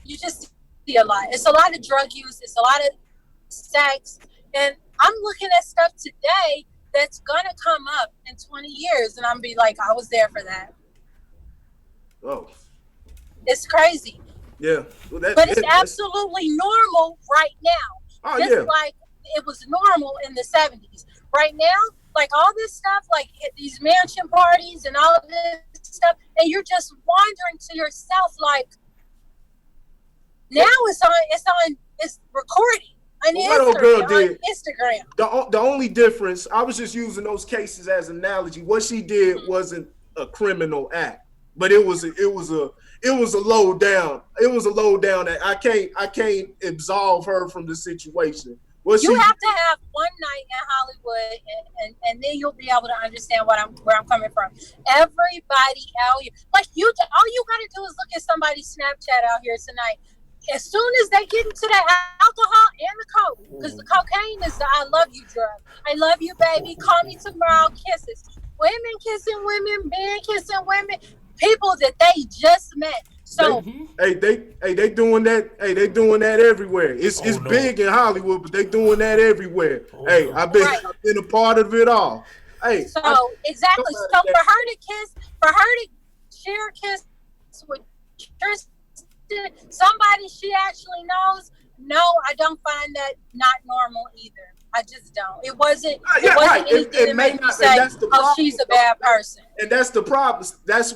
you just see a lot. It's a lot of drug use. It's a lot of sex. And I'm looking at stuff today that's gonna come up in 20 years, and I'm be like, I was there for that. Oh, it's crazy. Yeah, but it's absolutely normal right now. Like it was normal in the 70s. Right now, like all this stuff, like these mansion parties and all of this stuff, and you're just wondering to yourself, like, now it's recording. Instagram. The only difference, I was just using those cases as an analogy. What she did wasn't a criminal act, but it was a low down. It was a low down act. I can't absolve her from the situation. You have to have one night in Hollywood, and then you'll be able to understand where I'm coming from. Everybody out here, like all you gotta do is look at somebody's Snapchat out here tonight. As soon as they get into that alcohol and the coke, because the cocaine is the I love you drug. I love you, baby. Call me tomorrow. Kisses. Women kissing women, men kissing women, people that they just met. So they doing that. Hey, they doing that everywhere. It's big in Hollywood, but they doing that everywhere. I've been a part of it all. Hey, So exactly. So for her to share a kiss with Tristan, somebody she actually knows, no, I don't find that not normal either. I just don't. It wasn't. Yeah, It wasn't right. anything It to may make me not, and say, that's the "Oh, problem. she's a bad person." And that's the problem. That's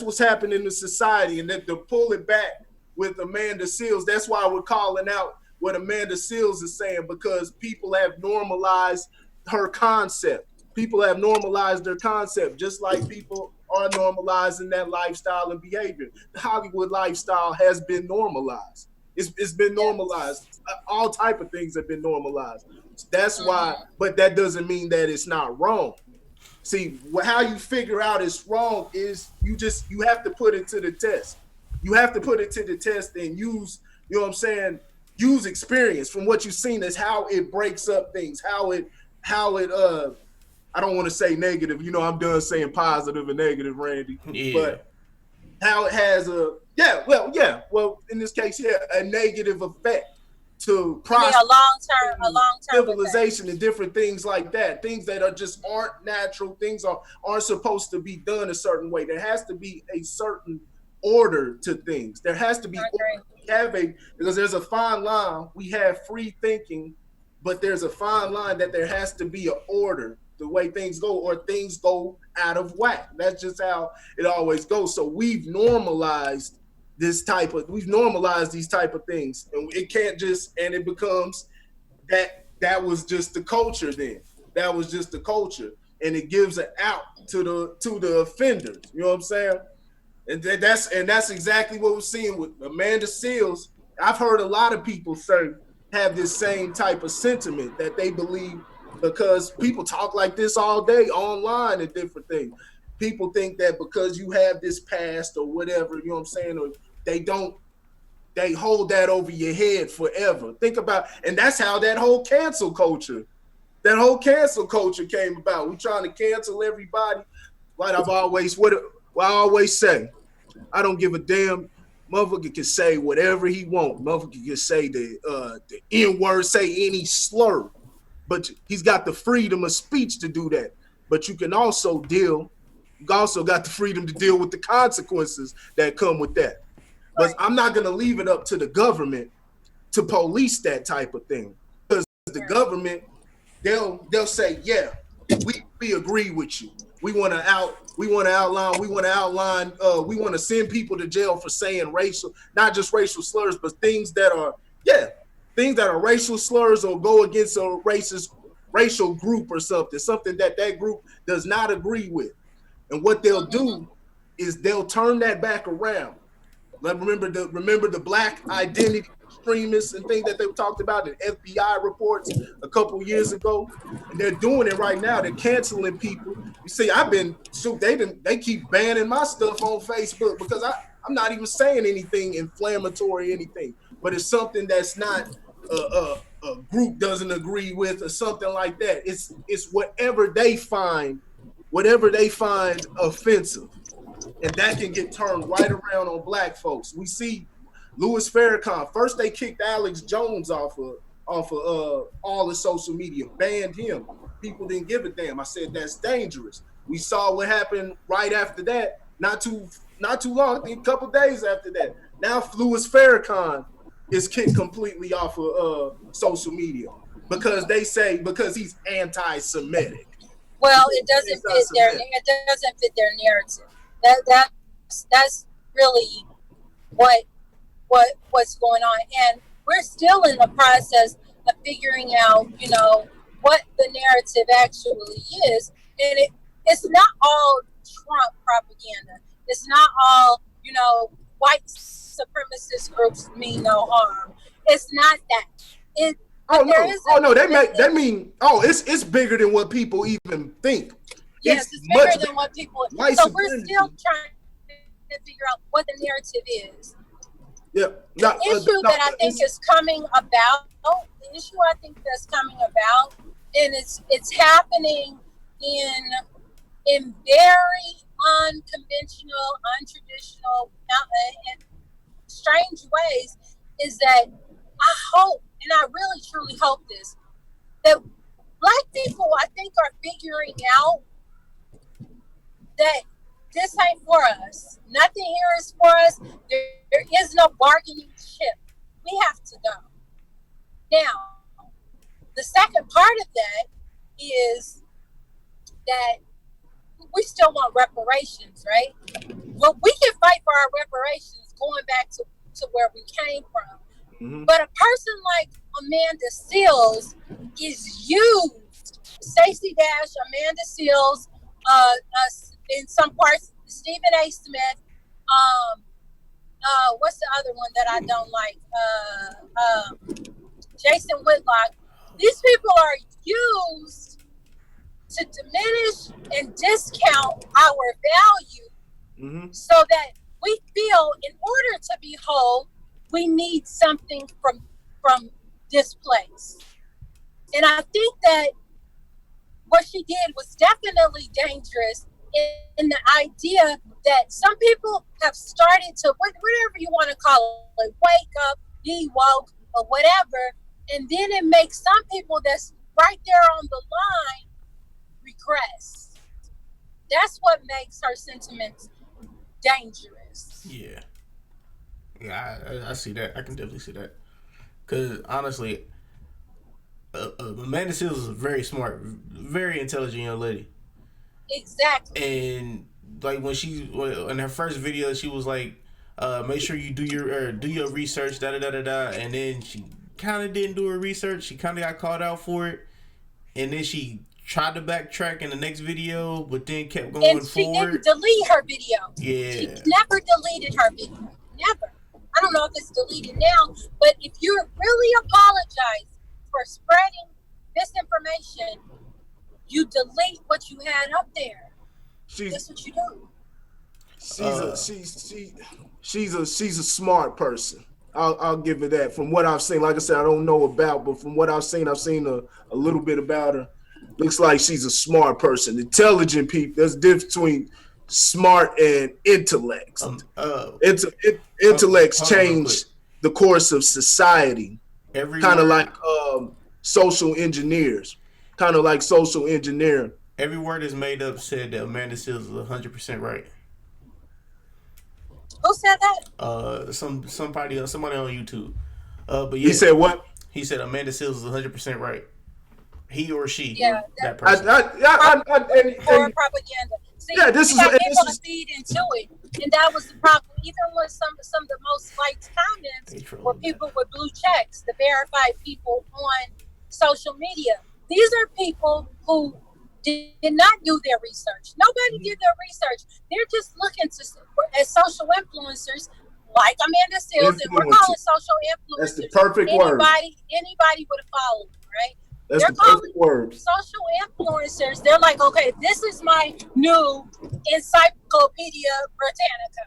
what's happening in society. And to pull it back with Amanda Seals, that's why we're calling out what Amanda Seals is saying, because people have normalized her concept. People have normalized their concept, just like people are normalizing that lifestyle and behavior. The Hollywood lifestyle has been normalized. It's been normalized. All type of things have been normalized. That's why, but that doesn't mean that it's not wrong. See, how you figure out it's wrong is you have to put it to the test. You have to put it to the test and use, you know what I'm saying, use experience from what you've seen as how it breaks up things, how it I don't want to say negative, I'm done saying positive and negative, Randy, Yeah. but how it has well, in this case, a negative effect to I mean, a prosperity, long term effect. civilization, and different things like that. Things that are just aren't natural. Things aren't supposed to be done a certain way. There has to be a certain order to things. There has to be order. Because there's a fine line. We have free thinking, but there's a fine line that there has to be an order the way things go, or things go out of whack. That's just how it always goes. So we've normalized these type of things, and it can't just, and it becomes that was just the culture. Then that was just the culture, and it gives an out to the offenders. You know what I'm saying? And that's exactly what we're seeing with Amanda Seals. I've heard a lot of people have this same type of sentiment, that they believe, because people talk like this all day online and different things. People think that because you have this past or whatever, you know what I'm saying, or they hold that over your head forever. Think about, and that's how that whole cancel culture came about. We trying to cancel everybody. Like what I always say, I don't give a damn. Motherfucker can say whatever he want. Motherfucker can say the N word, say any slur, but he's got the freedom of speech to do that. But you also got the freedom to deal with the consequences that come with that. But Right. I'm not gonna leave it up to the government to police that type of thing, because the government, they'll say, yeah, we agree with you. We want to send people to jail for saying racial, not just racial slurs, but things that are racial slurs or go against a racist racial group, or something that group does not agree with. And what they'll do is they'll turn that back around. Like, remember the black identity extremists and things that they talked about in FBI reports a couple years ago, and they're doing it right now. They're canceling people. You see, they keep banning my stuff on Facebook because I'm not even saying anything inflammatory or anything, but it's something that's not a group doesn't agree with or something like that. It's whatever they find offensive, and that can get turned right around on black folks. We see Louis Farrakhan. First, they kicked Alex Jones off of all the social media, banned him. People didn't give a damn. I said that's dangerous. We saw what happened right after that. Not too long. I think a couple days after that. Now Louis Farrakhan is kicked completely off of social media because he's anti-Semitic. Well, it doesn't fit their. It doesn't fit their narrative. That's really what what's going on, and we're still in the process of figuring out, what the narrative actually is, and it's not all Trump propaganda. It's not all, white supremacist groups mean no harm. It's not that. It. Oh But there no! is Oh no! a. It's bigger than what people even think. Yes, It's it's much bigger than what people. white So we're supremacy. still trying to figure out what the narrative is. Yeah. The issue that I think is coming about, and it's happening in very unconventional, untraditional, and strange ways, is that I hope, and I really truly hope this, that Black people, I think, are figuring out that this ain't for us. Nothing here is for us. There is no bargaining chip. We have to go. Now, the second part of that is that we still want reparations, right? Well, we can fight for our reparations going back to where we came from. Mm-hmm. But a person like Amanda Seals is used. Stacey Dash, Amanda Seals, in some parts, Stephen A. Smith. What's the other one that I don't like? Jason Whitlock. These people are used to diminish and discount our value, so that we feel in order to be whole, we need something from this place. And I think that what she did was definitely dangerous in the idea that some people have started to, whatever you want to call it, wake up, be woke, or whatever, and then it makes some people that's right there on the line regress. That's what makes her sentiments dangerous. Yeah. Yeah, I see that. I can definitely see that. Because honestly, Amanda Seals is a very smart, very intelligent young lady. Exactly. And like when in her first video, she was like, "Make sure you do your research, da da da da da." And then she kind of didn't do her research. She kind of got called out for it, and then she tried to backtrack in the next video, but then kept going and she forward. didn't delete her video. Yeah. She never deleted her video. Never. I don't know if it's deleted now, but if you really apologize for spreading misinformation, you delete what you had up there. That's what you do. She's a smart person. I'll give her that. From what I've seen, like I said, I don't know about, but from what I've seen a little bit about her. Looks like she's a smart person, intelligent people. There's a difference between smart and intellects. Intellects change the course of society. Kind of like social engineers. Kind of like social engineering. Every word is made up said that Amanda Seals is 100% right. Who said that? Somebody on YouTube. But yeah, he said what? He said Amanda Seals is 100% right. He or she. Yeah, that person. For propaganda. See, yeah, this is people to feed into it, and that was the problem. Even with some of the most liked comments were people with blue checks, the verified people on social media. These are people who did not do their research. Nobody did their research. They're just looking as social influencers, like Amanda Seals, and we're calling social influencers. That's the perfect word. Anybody with a following, right? That's the perfect word. Social influencers, they're like, okay, this is my new Encyclopedia Britannica.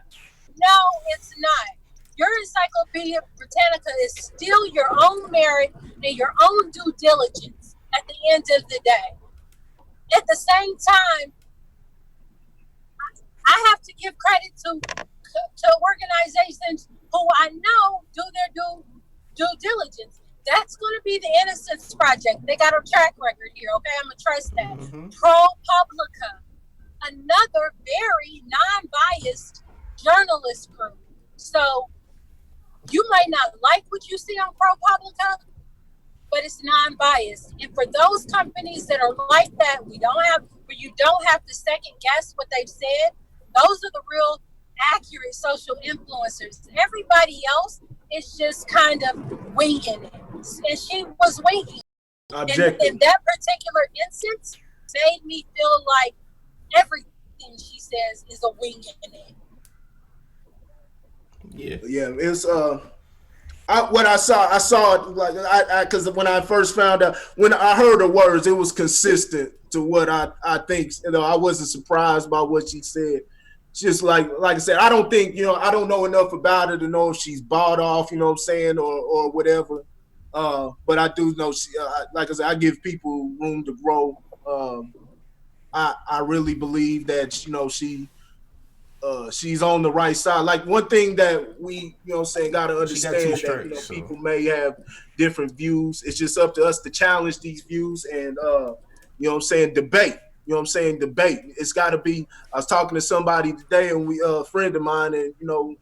No, it's not. Your Encyclopedia Britannica is still your own merit and your own due diligence at the end of the day. At the same time, I have to give credit to organizations who I know do their due diligence. That's going to be the Innocence Project. They got a track record here, okay? I'm going to trust that. ProPublica, another very non-biased journalist group. So you might not like what you see on ProPublica, but it's non-biased. And for those companies that are like that, where you don't have to second guess what they've said, those are the real accurate social influencers. Everybody else is just kind of winging it. And she was winging. And in that particular instance, made me feel like everything she says is a wing in it. Yeah, it's what I saw it like because when I first found out, when I heard the words, it was consistent to what I think. I wasn't surprised by what she said. Just like I said, I don't think I don't know enough about her to know if she's bought off, you know what I'm saying, or whatever. But I do know she, like I said, I give people room to grow. I really believe that she she's on the right side. Like one thing that we, you know what I'm saying, got to She got two understand that, you know, strikes. So people may have different views. It's just up to us to challenge these views and, you know what I'm saying, debate. You know what I'm saying? Debate. It's got to be. I was talking to somebody today, and a friend of mine, and you know,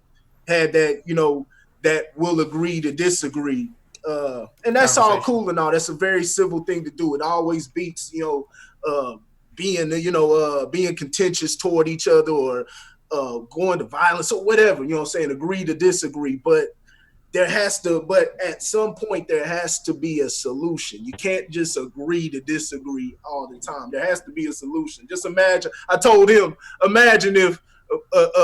had that, you know, that will agree to disagree, and that's all conversation. cool and all. That's a very civil thing to do. It always beats, you know, being, you know, being contentious toward each other or going to violence or whatever. You know what I'm saying? Agree to disagree, but but at some point there has to be a solution. You can't just agree to disagree all the time. There has to be a solution. Just imagine. I told him, imagine if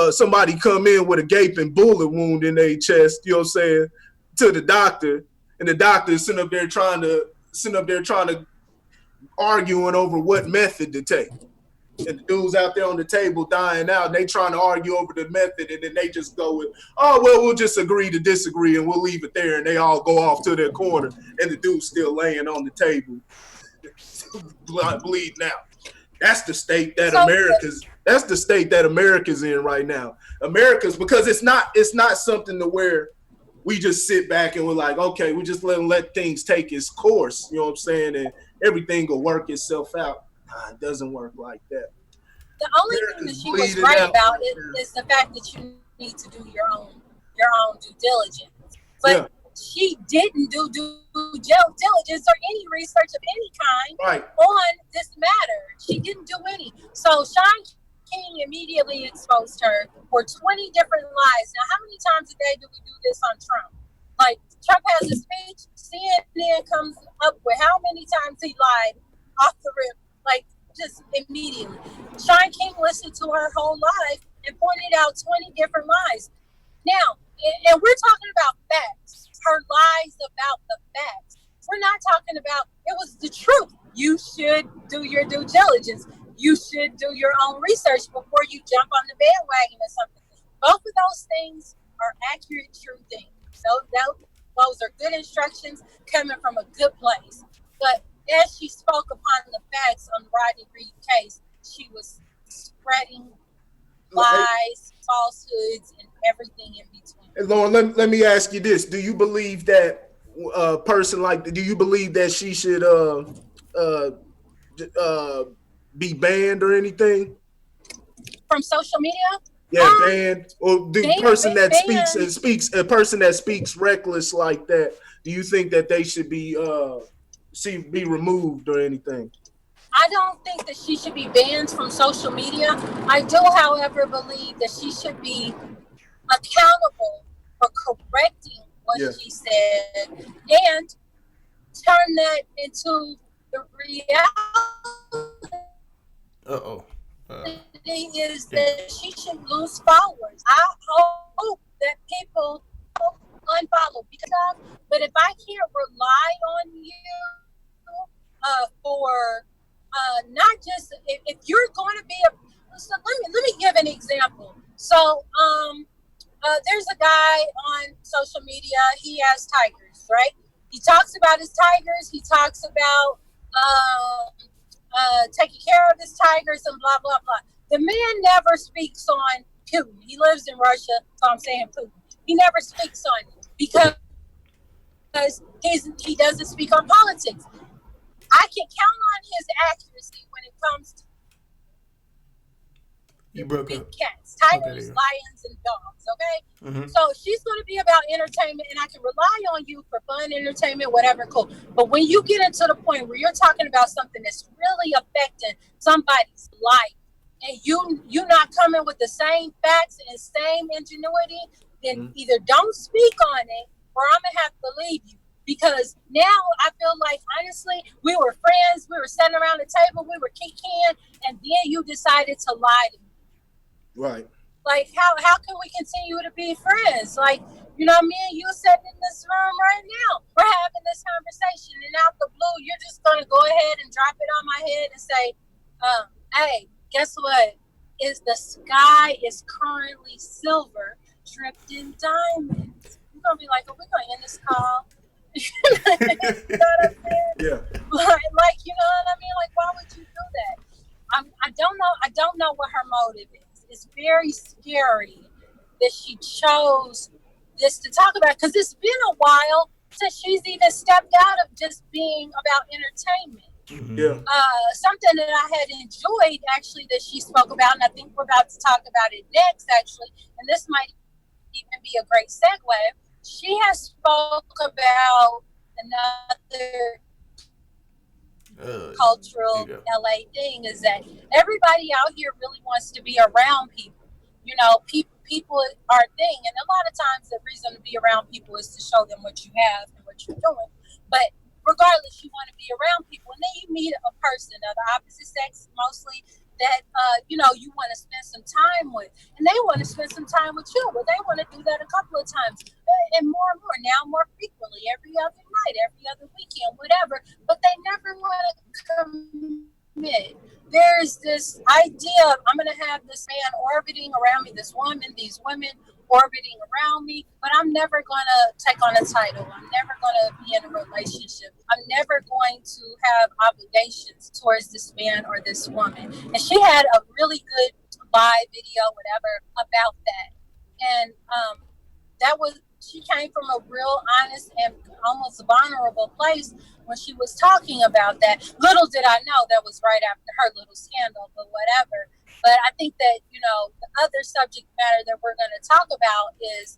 somebody come in with a gaping bullet wound in their chest. You know what I'm saying? To the doctor, and the doctor is sitting up there trying to arguing over what method to take. And the dudes out there on the table dying out, and they trying to argue over the method, and then they just go with, oh, well, we'll just agree to disagree, and we'll leave it there, and they all go off to their corner, and the dude's still laying on the table, bleeding out. That's the state that America's in right now. America's, because it's not something to where we just sit back and we're like, okay, we just let things take its course, you know what I'm saying, and everything will work itself out. Nah, it doesn't work like that. The only thing that she was right about is the fact that you need to do your own due diligence. But she didn't do due diligence or any research of any kind on this matter. She didn't do any. So Sean King immediately exposed her for 20 different lies. Now, how many times a day do we do this on Trump? Like, Trump has a speech, CNN comes up with how many times he lied off the rip, like, just immediately. Sean King listened to her whole life and pointed out 20 different lies. Now, and we're talking about facts, her lies about the facts. We're not talking about, it was the truth. You should do your due diligence. You should do your own research before you jump on the bandwagon or something. Both of those things are accurate, true things. So those are good instructions coming from a good place. But as she spoke upon the facts on the Rodney Reed case, she was spreading lies, falsehoods, and everything in between. And Lauren, let me ask you this: do you believe that do you believe that she should be banned or anything from social media? Yeah, banned. Or the person that speaks a person that speaks reckless like that. Do you think that they should be removed or anything? I don't think that she should be banned from social media. I do, however, believe that she should be accountable for correcting what she said and turn that into the reality. Is that she should lose followers. I hope that people unfollow but if I can't rely on you for not just if you're going to be so let me give an example. So there's a guy on social media. He has tigers, right? He talks about his tigers. He talks about taking care of his tigers and blah blah blah. The man never speaks on Putin. He lives in Russia, so I'm saying Putin. He never speaks on it because he doesn't speak on politics. I can count on his accuracy when it comes to big cats, tigers, lions, and dogs, okay? Mm-hmm. So she's going to be about entertainment, and I can rely on you for fun, entertainment, whatever, cool. But when you get into the point where you're talking about something that's really affecting somebody's life, and you not coming with the same facts and same ingenuity, then either don't speak on it, or I'm going to have to leave you. Because now I feel like, honestly, we were friends, we were sitting around the table, we were kicking, and then you decided to lie to me. Right. Like, how can we continue to be friends? Like, you know, me and you sitting in this room right now, we're having this conversation, and out the blue, you're just going to go ahead and drop it on my head and say, hey, guess what? The sky is currently silver, dripped in diamonds. You're going to be like, oh, we're going to end this call. You know what I'm saying? Yeah. Like, you know what I mean? Like, why would you do that? I don't know what her motive is. is very scary that she chose this to talk about, because it's been a while since she's even stepped out of just being about entertainment. Yeah. Mm-hmm. Something that I had enjoyed actually that she spoke about, and I think we're about to talk about it next actually, and this might even be a great segue. She has spoke about another cultural You go. LA thing, is that everybody out here really wants to be around people. You know, people are a thing, and a lot of times the reason to be around people is to show them what you have and what you're doing. But regardless, you want to be around people, and then you meet a person of the opposite sex, mostly, that you want to spend some time with, and they want to spend some time with you, but they want to do that a couple of times, and more now, more frequently, every other night, every other weekend, whatever. But they never want to commit. There's this idea of, I'm going to have this man orbiting around me, this woman, these women orbiting around me, but I'm never going to take on a title. I'm never going to be in a relationship. I'm never going to have obligations towards this man or this woman. And she had a really good live video, whatever, about that. And that was, she came from a real honest and almost vulnerable place when she was talking about that. Little did I know that was right after her little scandal, but whatever. But I think that, the other subject matter that we're going to talk about is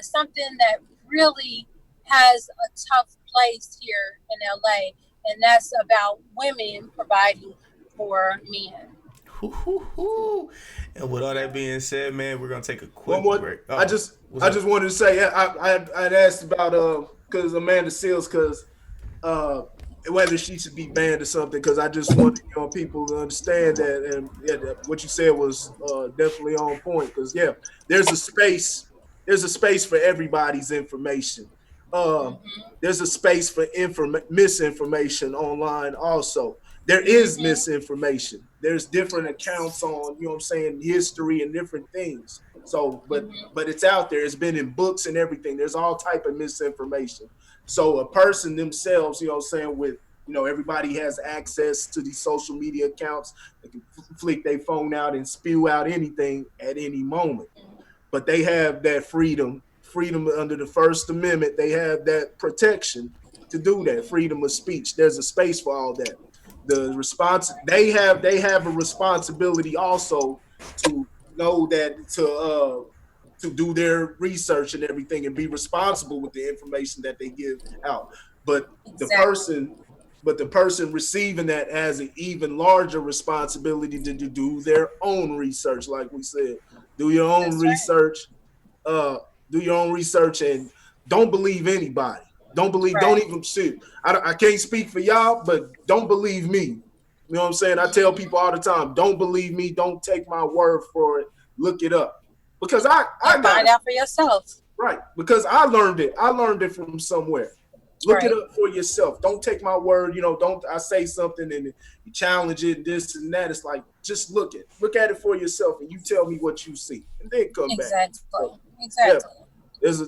something that really has a tough place here in LA, and that's about women providing for men. Hoo-hoo-hoo. And with all that being said, man, we're gonna take a One quick more. break. I Oh, just what's I up? just wanted to say I'd asked about because Amanda Seals, because uh whether she should be banned or something, because I just want people to understand that. And yeah, what you said was definitely on point, because yeah, there's a space there's a space for everybody's information. uh Mm-hmm. there's a space for misinformation online also. There is Mm-hmm. misinformation. There's different accounts Yes. on, I'm saying, history and different things. So but Mm-hmm. it's out there. It's been in books and everything. There's all type of misinformation. So a person themselves, saying, with, everybody has access to these social media accounts. They can flick their phone out and spew out anything at any moment. But they have that freedom under the First Amendment. They have that protection to do that. Freedom of speech. There's a space for all that. The response they have a responsibility also to know that, to do their research and everything, and be responsible with the information that they give out. But the Exactly. person but the person receiving that has an even larger responsibility to do their own research. Like we said, do your own That's right. research. uh do your own research, and don't believe anybody. Don't Right. even see. I can't speak for y'all, but don't believe me. You know what I'm saying? I tell people Mm-hmm. all the time, don't believe me, don't take my word for it. Look it up. Because I And got find it out for yourself. right. Because I learned it from somewhere. Look it Right. up for yourself. Don't take my word. Don't I say something and you challenge it, this and that. It's like, just look at it for yourself, and you tell me what you see, and then come back. Exactly. So yeah, Exactly. there's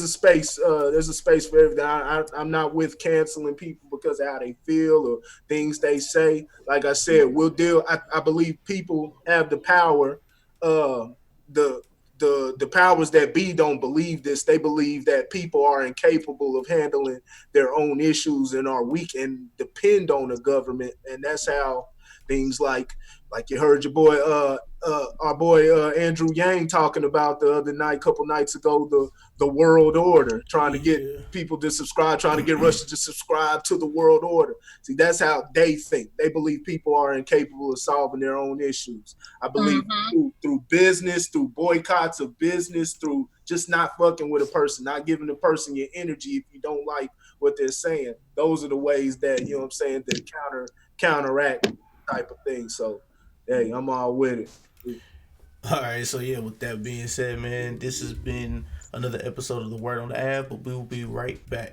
a space for everything. I'm not with canceling people because of how they feel or things they say. Like I said, we'll deal. I believe people have the power. Uh, the the powers that be don't believe this. They believe that people are incapable of handling their own issues and are weak and depend on the government. And that's how things like you heard your boy our boy Andrew Yang talking about the other night, couple nights ago, the world order, trying to get Yeah. people to subscribe, trying to get Russia to subscribe to the world order. See, that's how they think. They believe people are incapable of solving their own issues. I believe Mm-hmm. through business, through boycotts of business, through just not fucking with a person, not giving the person your energy if you don't like what they're saying. Those are the ways that, what I'm saying, that counteract type of thing. So hey, I'm all with it. All right. So yeah, with that being said, man, this has been another episode of the Word on the App, but we will be right back.